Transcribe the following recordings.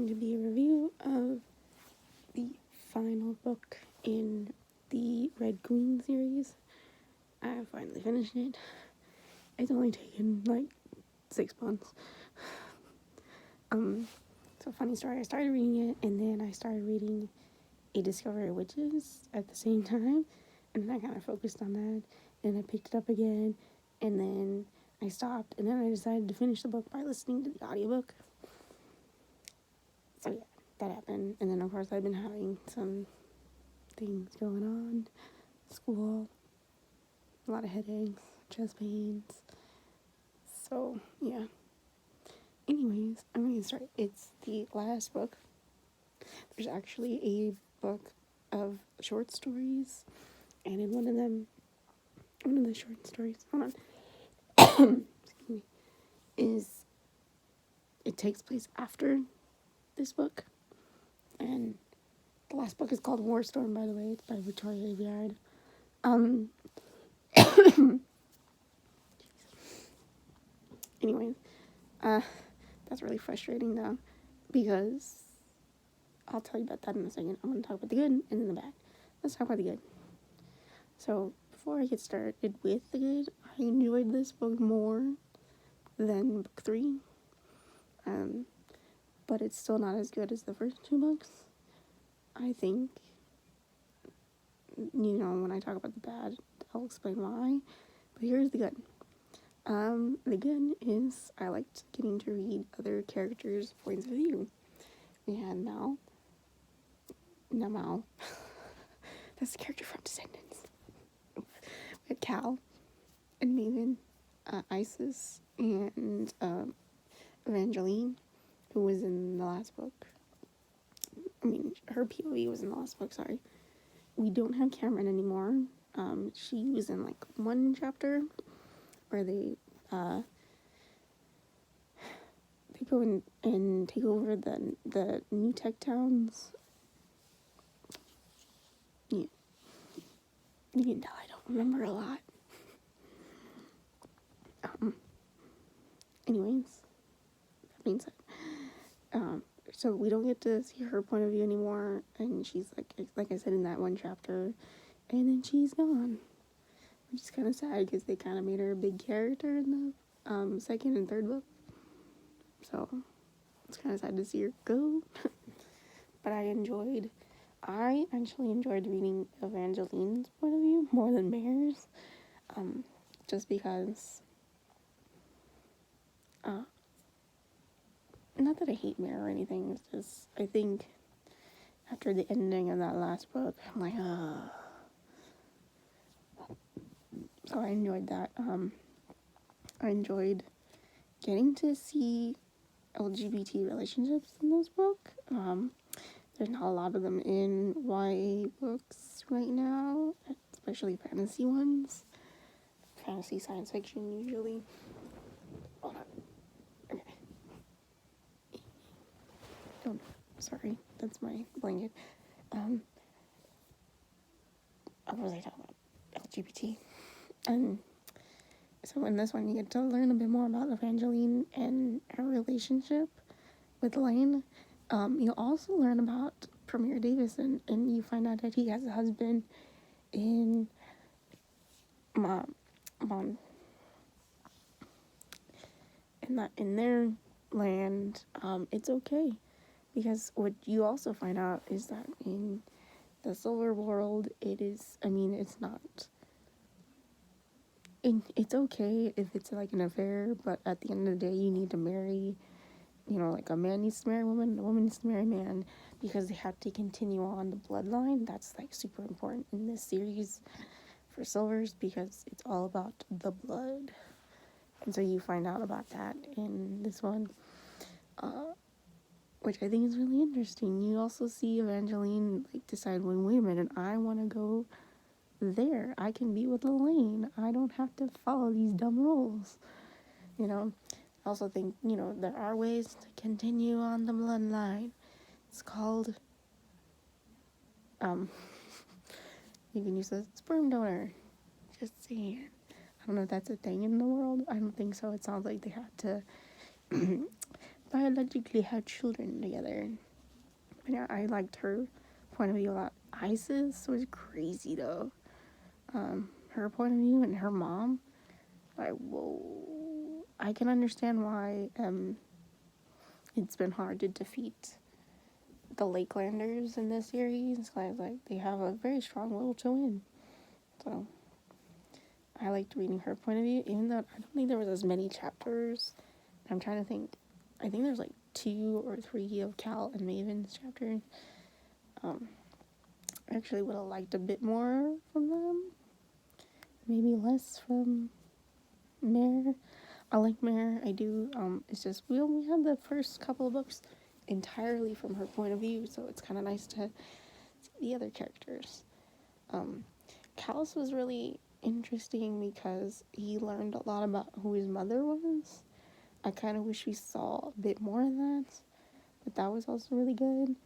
to be a review of the final book in the Red Queen series. I finally finished it. It's only taken like 6 months. So funny story, I started reading it and then I started reading A Discovery of Witches at the same time, and then I kind of focused on that, and I picked it up again, and then I stopped, and then I decided to finish the book by listening to the audiobook. So yeah, that happened, and then of course I've been having some things going on, school, a lot of headaches, chest pains, so yeah. Anyways, I'm going to start. It's the last book. There's actually a book of short stories, and in one of the short stories, hold on, excuse me, is, it takes place after this book, and the last book is called War Storm, by the way. It's by Victoria Aveyard. Anyways, that's really frustrating though, because I'll tell you about that in a second. I'm going to talk about the good and then the bad. Let's talk about the good. So, before I get started with the good, I enjoyed this book more than book 3. But it's still not as good as the first 2 books. I think, when I talk about the bad, I'll explain why. But here's the good. The good is I liked getting to read other characters' points of view. We had Mal. That's the character from Descendants. We had Cal and Maven, Isis, and Evangeline, who was in the last book. Her POV was in the last book, sorry. We don't have Cameron anymore. She was in like 1 chapter where they go in and take over the New Tech towns. Yeah. You can tell I don't remember a lot. Anyways, that being said, so we don't get to see her point of view anymore, and she's like I said, in that 1 chapter, and then she's gone, which is kind of sad because they kind of made her a big character in the 2nd and 3rd book, so it's kind of sad to see her go. But I actually enjoyed reading Evangeline's point of view more than Mare's, just because, not that I hate Mare or anything, it's just, I think, after the ending of that last book, I'm like, so I enjoyed that. I enjoyed getting to see LGBT relationships in this book. There's not a lot of them in YA books right now, especially fantasy ones. Fantasy science fiction, usually. Hold on. Okay. Oh, sorry. That's my blanket. What was I talking about? LGBT. And so in this one, you get to learn a bit more about Evangeline and her relationship with Lane. You also learn about Premier Davison, and you find out that he has a husband in in their land. It's okay, because what you also find out is that in the Silver World, it's not. It's okay if it's like an affair, but at the end of the day, you need to marry. Like a man needs to marry a woman needs to marry a man, because they have to continue on the bloodline. That's like super important in this series for Silvers, because it's all about the blood. And so you find out about that in this one, which I think is really interesting. You also see Evangeline decide, wait a minute, I want to go there. I can be with Elaine. I don't have to follow these dumb rules. I also think, there are ways to continue on the bloodline. It's called, you can use a sperm donor. Just saying. I don't know if that's a thing in the world. I don't think so. It sounds like they have to biologically have children together. But yeah, I liked her point of view a lot. Isis was crazy though. Her point of view and her mom, like, whoa. I can understand why it's been hard to defeat the Lakelanders in this series, because like they have a very strong will to win. So I liked reading her point of view, even though I don't think there was as many chapters. I'm trying to think. I think there's like 2 or 3 of Cal and Maven's chapters. I actually would have liked a bit more from them. Maybe less from Mare. I like Mare. I do. It's just we only had the first couple of books entirely from her point of view, so it's kind of nice to see the other characters. Cal's was really interesting because he learned a lot about who his mother was. I kind of wish we saw a bit more of that, but that was also really good.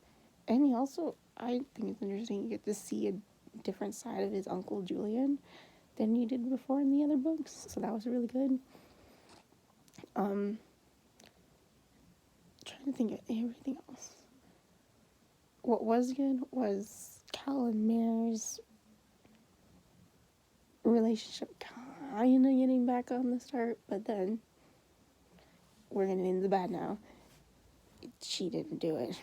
And he also, I think it's interesting, you get to see a different side of his uncle Julian than you did before in the other books, so that was really good. Trying to think of everything else. What was good was Cal and Mare's relationship kind of getting back on the start, but then we're getting into the bad now. She didn't do it.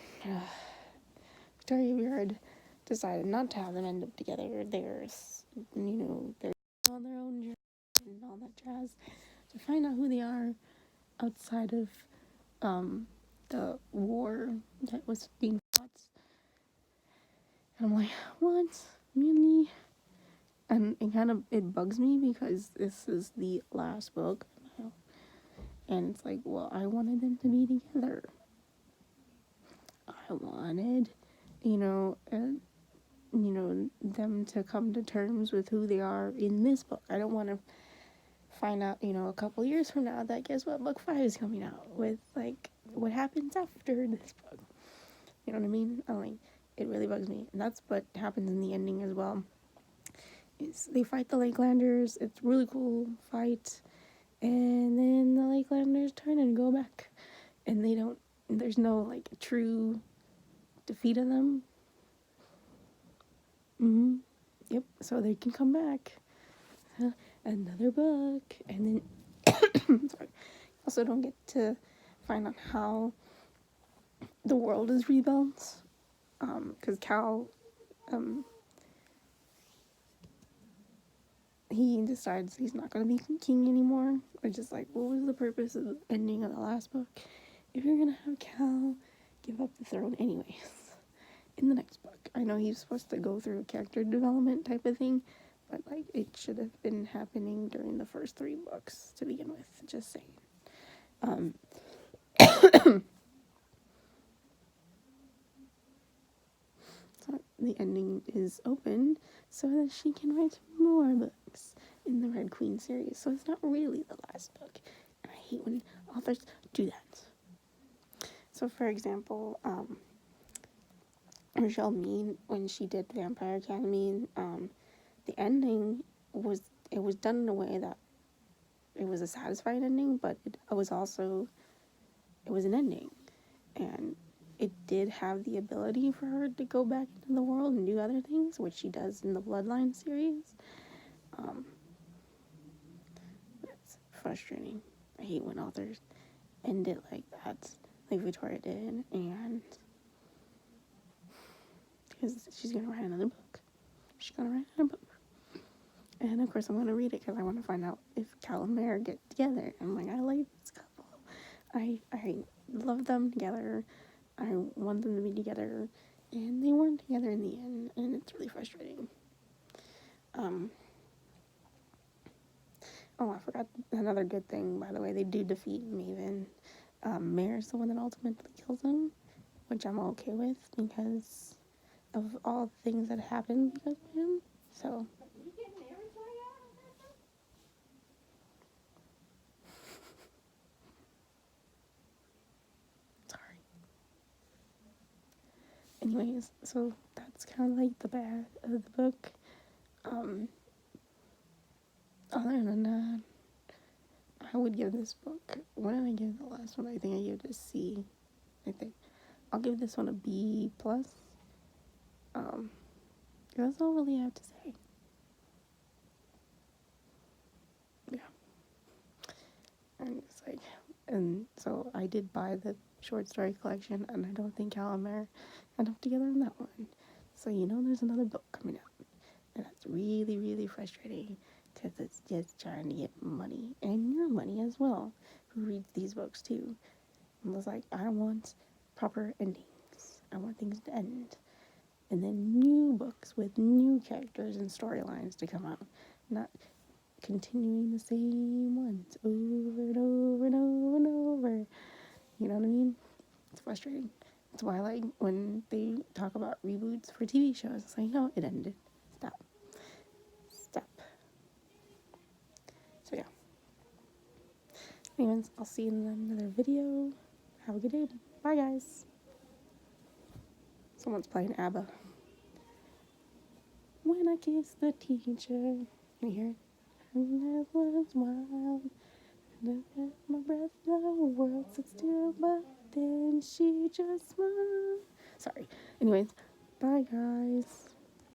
Victoria Aveyard decided not to have them end up together. They're on their own journey and all that jazz to find out who they are outside of the war that was being fought. And I'm like, what? Really? And it bugs me because this is the last book. And it's like, well, I wanted them to be together. I wanted, them to come to terms with who they are in this book. I don't want to find out, a couple years from now that guess what book 5 is coming out with, like, what happens after this book. You know what I mean? It really bugs me. And that's what happens in the ending as well. Is they fight the Lakelanders. It's really cool fight. And then the Lakelanders turn and go back. And there's no, like, true defeat of them. Yep, so they can come back. Another book. And then, sorry. Also don't get to find out how the world is rebuilt. Because Cal, he decides he's not going to be king anymore. Which is like, what was the purpose of the ending of the last book if you're going to have Cal give up the throne anyways in the next book? I know he's supposed to go through a character development type of thing, but like it should have been happening during the first 3 books to begin with. Just saying. So the ending is open so that she can write more books in the Red Queen series. So it's not really the last book. And I hate when authors do that. So for example, Michelle Mead, when she did Vampire Academy, the ending was done in a way that it was a satisfying ending, but it was an ending. And it did have the ability for her to go back into the world and do other things, which she does in the Bloodline series. It's frustrating. I hate when authors end it like that, like Victoria did, and because she's gonna write another book. And of course I'm gonna read it because I want to find out if Cal and Mare get together. I'm like, I like this couple. I love them together. I want them to be together, and they weren't together in the end, and it's really frustrating. Oh, I forgot another good thing, by the way. They do defeat Maven. Mare's the one that ultimately kills him, which I'm okay with because of all the things that happened because of him. So. Sorry. Anyways, so that's kind of like the bad of the book. Other than that, I would give this book, what did I give the last one? I think I gave it a C. I think I'll give this one a B plus. That's all really I have to say. Yeah. And it's like, and so I did buy the short story collection, and I don't think Cal and Mare end up together in that one. So there's another book coming out, and that's really, really frustrating because it's just trying to get money and your money as well. Who reads these books too? And was like, I want proper endings. I want things to end, and then new books with new characters and storylines to come out, not continuing the same ones over and over and over and over. You know what I mean? It's frustrating. That's why I like when they talk about reboots for TV shows. It's like, no, it ended. Stop. Stop. So yeah. Anyways, I'll see you in another video. Have a good day. Bye, guys. Someone's playing ABBA. When I kiss the teacher, you hear it? And that was wild. And I got my breath, the world stood still, but then she just smiled. Sorry. Anyways, bye, guys.